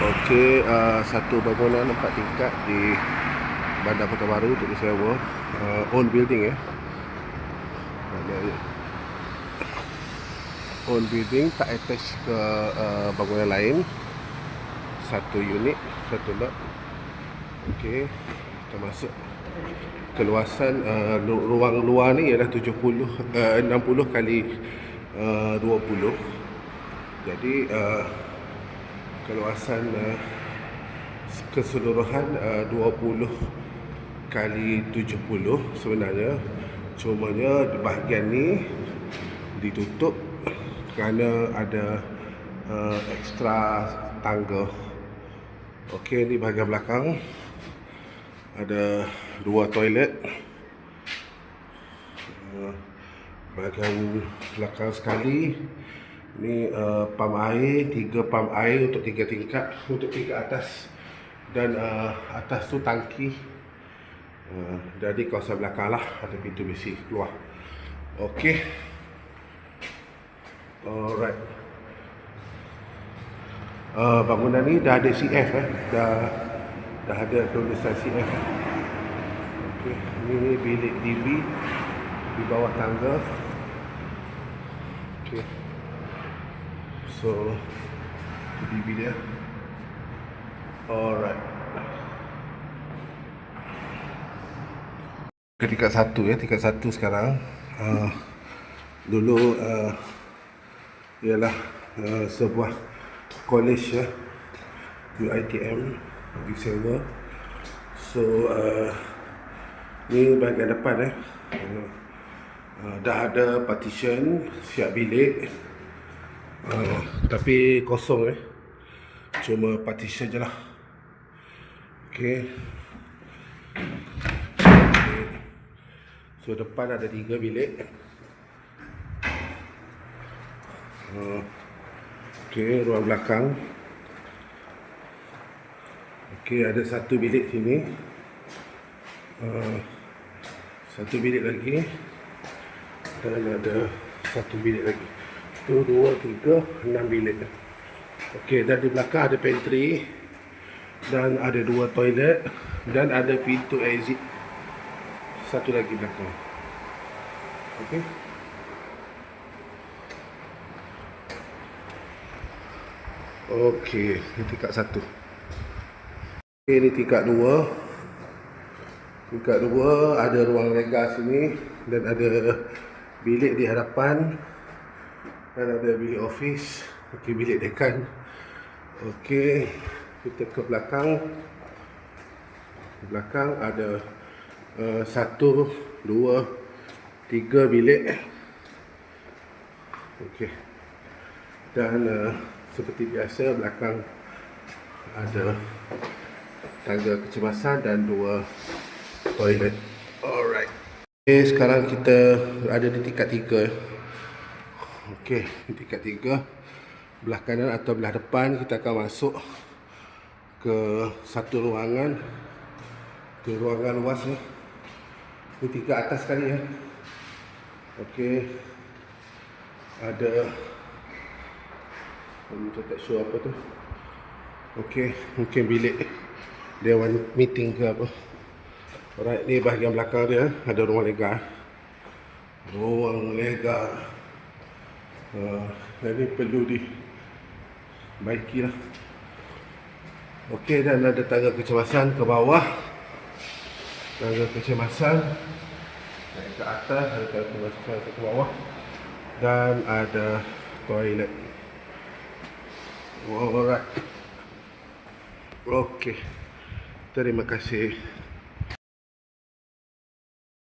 Okey, satu bangunan 4 tingkat di Bandar Kota Baru untuk disewa. Own building ya. Own building, tak attach ke bangunan lain. Satu unit, satu lot. Okey, kita masuk. Keluasan ruang luar ni ialah 60 kali 20. Jadi keluasan keseluruhan 20 kali 70 sebenarnya. Cumanya di bahagian ni ditutup kerana ada ekstra tangga. Okey, ni bahagian belakang ada 2 toilet. Bahagian belakang sekali ni pam air, 3 pam air untuk 3 tingkat, untuk tingkat atas, dan atas tu tangki. Jadi kawasan belakang lah ada pintu besi keluar. Okey, alright. Bangunan ni dah ada CF dah ada tulisan CF. Okey, ni bilik DB di bawah tangga. Okey, so DB dia. Alright. Ke tingkat 1 ya, tingkat 1 sekarang. Dulu ialah sebuah college ya, UiTM disewa. So ni bahagian depan dah ada partition, siap bilik, tapi kosong cuma partition je lah. Okey, so depan ada 3 bilik. Okey, ruang belakang. Okey, ada 1 bilik sini, 1 bilik lagi, dan ada 1 bilik lagi. Tu 2, 3, 6 bilik. Okey, dan di belakang ada pantry, dan ada 2 toilet, dan ada pintu exit 1 lagi belakang. Okey. Okey, ini tingkat 1. Okey, ini tingkat 2. Tingkat 2 ada ruang lega sini, dan ada bilik di hadapan, dan ada bilik office. Okey, bilik dekan. Okey, kita ke belakang. Di belakang ada 1, 2, 3 bilik. Okey, dan seperti biasa belakang ada tangga kecemasan dan 2 toilet. Alright. Okay, sekarang kita ada di tingkat 3. Okey, di tingkat 3. Belah kanan atau belah depan kita akan masuk ke satu ruangan. Ke ruangan luas ni. Ini tingkat atas sekali ya. Okey. Ada macam tak sure apa tu. Okey, mungkin bilik dewan meeting ke apa. Alright, ni bahagian belakang dia ada ruang lega. Ruang lega. Ini perlu dibaiki lah. Okey, dan ada tangga kecemasan ke bawah. Tangga kecemasan naik ke atas, ada tangga kecemasan ke bawah, dan ada toilet. Alright. Okey. Terima kasih.